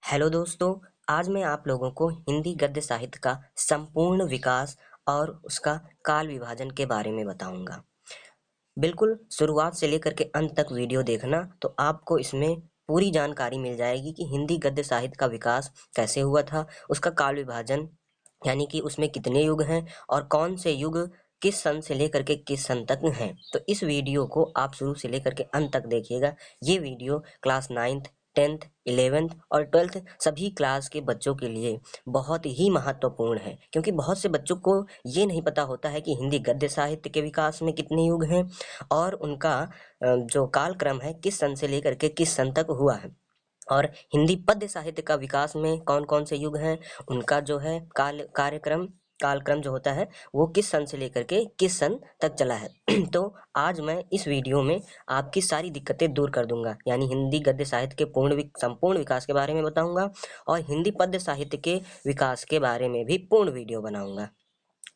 Hello दोस्तों, आज मैं आप लोगों को हिंदी गद्य साहित्य का संपूर्ण विकास और उसका काल विभाजन के बारे में बताऊंगा। बिल्कुल शुरुआत से लेकर के अंत तक वीडियो देखना, तो आपको इसमें पूरी जानकारी मिल जाएगी कि हिंदी गद्य साहित्य का विकास कैसे हुआ था, उसका काल विभाजन यानी कि उसमें कितने युग हैं और कौन से युग किस सन से लेकर के किस सन तक हैं। तो इस वीडियो को आप शुरू से लेकर के अंत तक देखिएगा। ये video class 9th 10th 11th और 12th सभी क्लास के बच्चों के लिए बहुत ही महत्वपूर्ण है, क्योंकि बहुत से बच्चों को ये नहीं पता होता है कि हिंदी गद्य साहित्य के विकास में कितने युग हैं और उनका जो कालक्रम है किस सन से लेकर के किस सन तक हुआ है, और हिंदी पद्य साहित्य का विकास में कौन कौन से युग हैं, उनका जो है कालक्रम जो होता है वो किस सन से लेकर के किस सन तक चला है। तो आज मैं इस वीडियो में आपकी सारी दिक्कतें दूर कर दूंगा, यानी हिंदी गद्य साहित्य के संपूर्ण विकास के बारे में बताऊंगा और हिंदी पद्य साहित्य के विकास के बारे में भी पूर्ण वीडियो बनाऊंगा।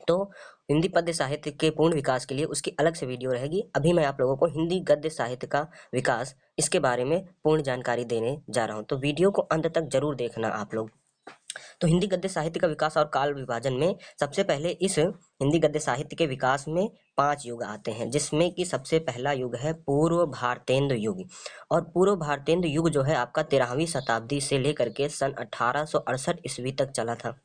तो हिंदी पद्य साहित्य के पूर्ण विकास के लिए उसकी अलग से वीडियो रहेगी। अभी मैं आप लोगों को हिंदी गद्य साहित्य का विकास इसके बारे में पूर्ण जानकारी देने जा रहा हूं, तो वीडियो को अंत तक जरूर देखना आप लोग। तो हिंदी गद्य साहित्य का विकास और काल विभाजन में सबसे पहले इस हिंदी गद्य साहित्य के विकास में 5 युग आते हैं, जिसमें कि सबसे पहला युग है पूर्व भारतेंदु युग। और पूर्व भारतेंदु युग जो है आपका 13वीं शताब्दी से लेकर के सन 1868 ईस्वी तक चला था।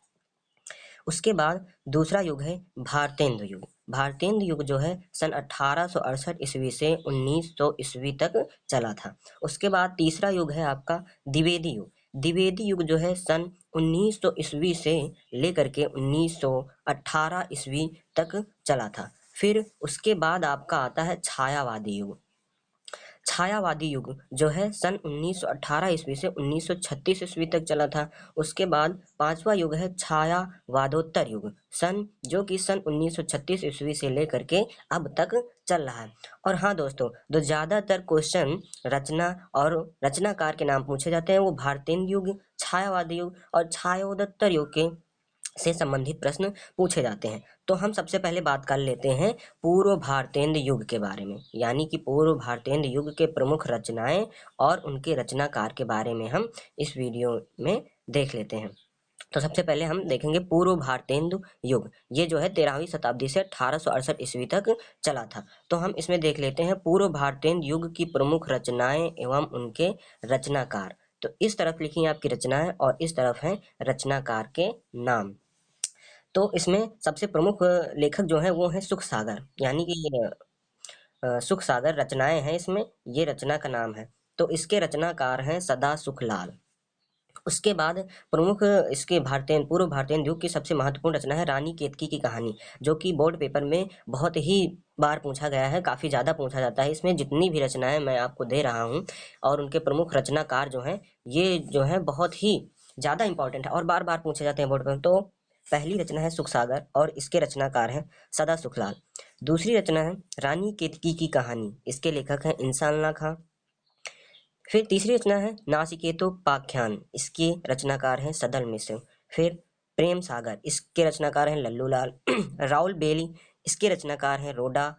उसके बाद दूसरा युग है भारतेंदु युग। भारतेंदु युग जो है सन 1868 ईस्वी से 1900 ईस्वी तक चला था। उसके बाद तीसरा युग है आपका द्विवेदी युग। द्विवेदी युग जो है सन 1900 ईस्वी से लेकर के 1918 ईस्वी तक चला था। फिर उसके बाद आपका आता है छायावादी युग। छायावादी युग जो है सन 1918 ईस्वी से 1936 ईस्वी तक चला था। उसके बाद पांचवा युग है छायावादोत्तर युग, जो कि सन 1936 ईस्वी से लेकर के अब तक चल रहा है। और हाँ दोस्तों, जो ज़्यादातर क्वेश्चन रचना और रचनाकार के नाम पूछे जाते हैं वो भारतेंदु युग, छायावादी युग और छायोदत्तर युग के से संबंधित प्रश्न पूछे जाते हैं। तो हम सबसे पहले बात कर लेते हैं पूर्व भारतेंदु युग के बारे में, यानी कि पूर्व भारतेंदु युग के प्रमुख रचनाएं और उनके रचनाकार के बारे में हम इस वीडियो में देख लेते हैं। तो सबसे पहले हम देखेंगे पूर्व भारतेंदु युग। ये जो है 13वीं शताब्दी से 1868 ईस्वी तक चला था। तो हम इसमें देख लेते हैं पूर्व भारतेंदु युग की प्रमुख रचनाएं एवं उनके रचनाकार। तो इस तरफ लिखी है आपकी रचनाएं और इस तरफ है रचनाकार के नाम। तो इसमें सबसे प्रमुख लेखक जो है वो है सुख सागर, यानी कि सुख सागर रचनाएं हैं इसमें, ये रचना का नाम है। तो इसके रचनाकार हैं सदा सुखलाल। उसके बाद प्रमुख इसके पूर्व भारतीय युग की सबसे महत्वपूर्ण रचना है रानी केतकी की कहानी, जो कि बोर्ड पेपर में बहुत ही बार पूछा गया है, काफ़ी ज़्यादा पूछा जाता है। इसमें जितनी भी रचनाएं मैं आपको दे रहा हूँ और उनके प्रमुख रचनाकार जो हैं, ये जो है बहुत ही ज़्यादा इंपॉर्टेंट है और बार बार पूछे जाते हैं बोर्ड पर। तो पहली रचना है सुख सागर और इसके रचनाकार हैं सदा सुखलाल। दूसरी रचना है रानी केतकी की कहानी, इसके लेखक हैं इंसानल्ला खां। फिर तीसरी रचना है नासिकेतोपाख्यान, इसके रचनाकार हैं सदल मिश्र। फिर प्रेम सागर, इसके रचनाकार हैं लल्लू लाल। राउल बेली, इसके रचनाकार हैं रोडा।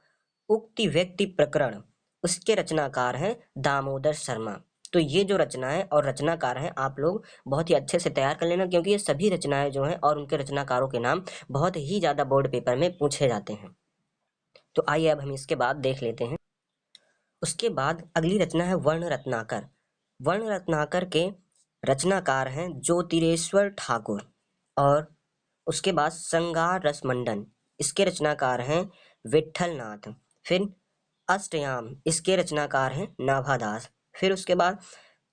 उक्ति व्यक्ति प्रकरण, उसके रचनाकार हैं दामोदर शर्मा। तो ये जो रचनाएं और रचनाकार हैं आप लोग बहुत ही अच्छे से तैयार कर लेना, क्योंकि ये सभी रचनाएं जो हैं और उनके रचनाकारों के नाम बहुत ही ज़्यादा बोर्ड पेपर में पूछे जाते हैं। तो आइए अब हम इसके बाद देख लेते हैं। उसके बाद अगली रचना है वर्ण रत्नाकर। वर्ण रत्नाकर के रचनाकार हैं ज्योतिरेश्वर ठाकुर। और उसके बाद श्रृंगार रसमंडन, इसके रचनाकार हैं विट्ठल नाथ। फिर अष्टयाम, इसके रचनाकार हैं नाभादास। फिर उसके बाद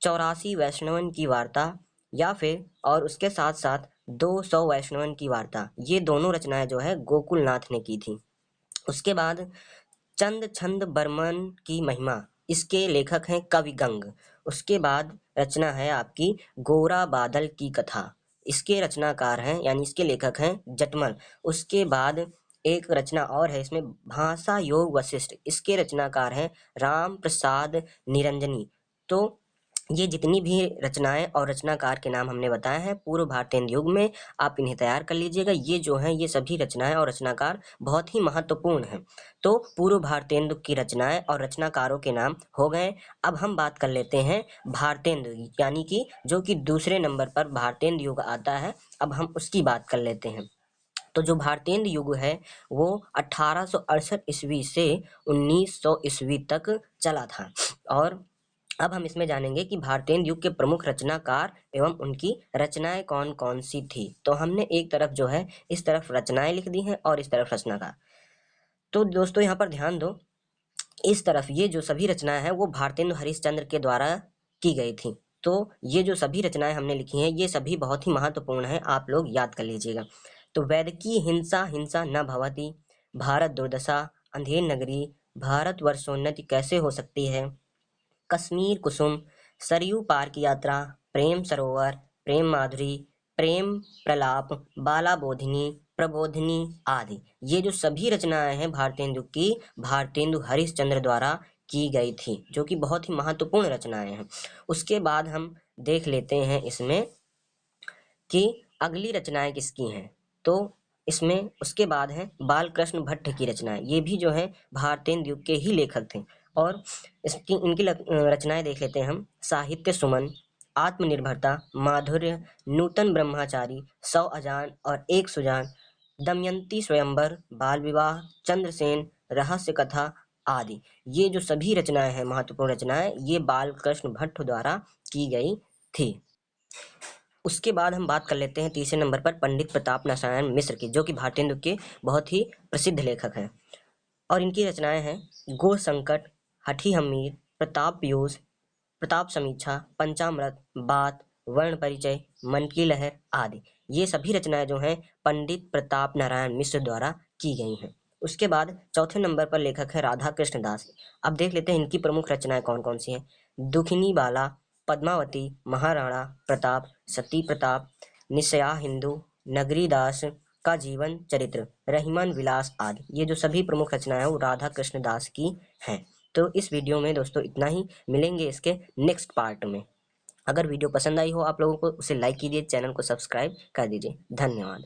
84 वैष्णवन की वार्ता, या फिर और उसके साथ साथ 200 वैष्णवन की वार्ता, ये दोनों रचनाएं जो है गोकुलनाथ ने की थी। उसके बाद चंद छंद बर्मन की महिमा, इसके लेखक हैं कवि गंग। उसके बाद रचना है आपकी गोरा बादल की कथा, इसके रचनाकार हैं यानी इसके लेखक हैं जटमल। उसके बाद एक रचना और है इसमें भाषा योग वशिष्ठ, इसके रचनाकार हैं राम प्रसाद निरंजनी। तो ये जितनी भी रचनाएं और रचनाकार के नाम हमने बताए हैं पूर्व भारतेंदु युग में, आप इन्हें तैयार कर लीजिएगा। ये जो हैं ये सभी रचनाएं और रचनाकार बहुत ही महत्वपूर्ण हैं। तो पूर्व भारतेंदु की रचनाएं और रचनाकारों के नाम हो गए। अब हम बात कर लेते हैं भारतेंदु, यानी कि जो कि दूसरे नंबर पर भारतेंदु युग आता है, अब हम उसकी बात कर लेते हैं। तो जो भारतेंदु युग है वो 1868 ईस्वी से 1900 ईस्वी तक चला था। और अब हम इसमें जानेंगे कि भारतेंदु युग के प्रमुख रचनाकार एवं उनकी रचनाएं कौन कौन सी थी। तो हमने एक तरफ जो है इस तरफ रचनाएं लिख दी हैं और इस तरफ रचनाकार। तो दोस्तों यहाँ पर ध्यान दो, इस तरफ ये जो सभी रचनाएं हैं वो भारतेंदु हरिश्चंद्र के द्वारा की गई थी। तो ये जो सभी रचनाएं हमने लिखी हैं ये सभी बहुत ही महत्वपूर्ण हैं, आप लोग याद कर लीजिएगा। तो वैदिकी हिंसा हिंसा न भवति, भारत दुर्दशा, अंधेर नगरी, भारत वर्षोन्नति कैसे हो सकती है, कश्मीर कुसुम, सरयू पार की यात्रा, प्रेम सरोवर, प्रेम माधुरी, प्रेम प्रलाप, बाला बोधिनी, प्रबोधिनी आदि, ये जो सभी रचनाएं हैं भारतेंदु की, भारतेंदु हरिश्चंद्र द्वारा की गई थी, जो कि बहुत ही महत्वपूर्ण रचनाएं हैं। उसके बाद हम देख लेते हैं इसमें कि अगली रचनाएं किसकी हैं। तो इसमें उसके बाद है बालकृष्ण भट्ट की रचनाएं, ये भी जो है भारतेंदु युग के ही लेखक थे। और इसकी इनकी रचनाएं देख लेते हैं हम। साहित्य सुमन, आत्मनिर्भरता, माधुर्य, नूतन ब्रह्मचारी, 100 अजान और एक सुजान, दमयंती स्वयंवर, बाल विवाह, चंद्रसेन, रहस्य कथा आदि, ये जो सभी रचनाएं हैं महत्वपूर्ण रचनाएं, ये बालकृष्ण भट्ट द्वारा की गई थी। उसके बाद हम बात कर लेते हैं तीसरे नंबर पर पंडित प्रताप नारायण मिश्र की, जो कि भारतेंदु के बहुत ही प्रसिद्ध लेखक हैं। और इनकी रचनाएं हैं गुण संकट, हठी हमीर, प्रताप पीयूष, प्रताप समीक्षा, पंचामृत, बात, वर्ण परिचय, मन की लहर आदि, ये सभी रचनाएं जो हैं पंडित प्रताप नारायण मिश्र द्वारा की गई हैं। उसके बाद चौथे नंबर पर लेखक है राधा कृष्ण दास। अब देख लेते हैं इनकी प्रमुख रचनाएं कौन कौन सी हैं। दुखिनी बाला, पद्मावती, महाराणा प्रताप, सती प्रताप, निशया हिंदू, नगरी दास का जीवन चरित्र, रहीमन विलास आदि, ये जो सभी प्रमुख रचनाएं हैं वो राधा कृष्ण दास की हैं। तो इस वीडियो में दोस्तों इतना ही, मिलेंगे इसके नेक्स्ट पार्ट में। अगर वीडियो पसंद आई हो आप लोगों को, उसे लाइक कीजिए, चैनल को सब्सक्राइब कर दीजिए। धन्यवाद।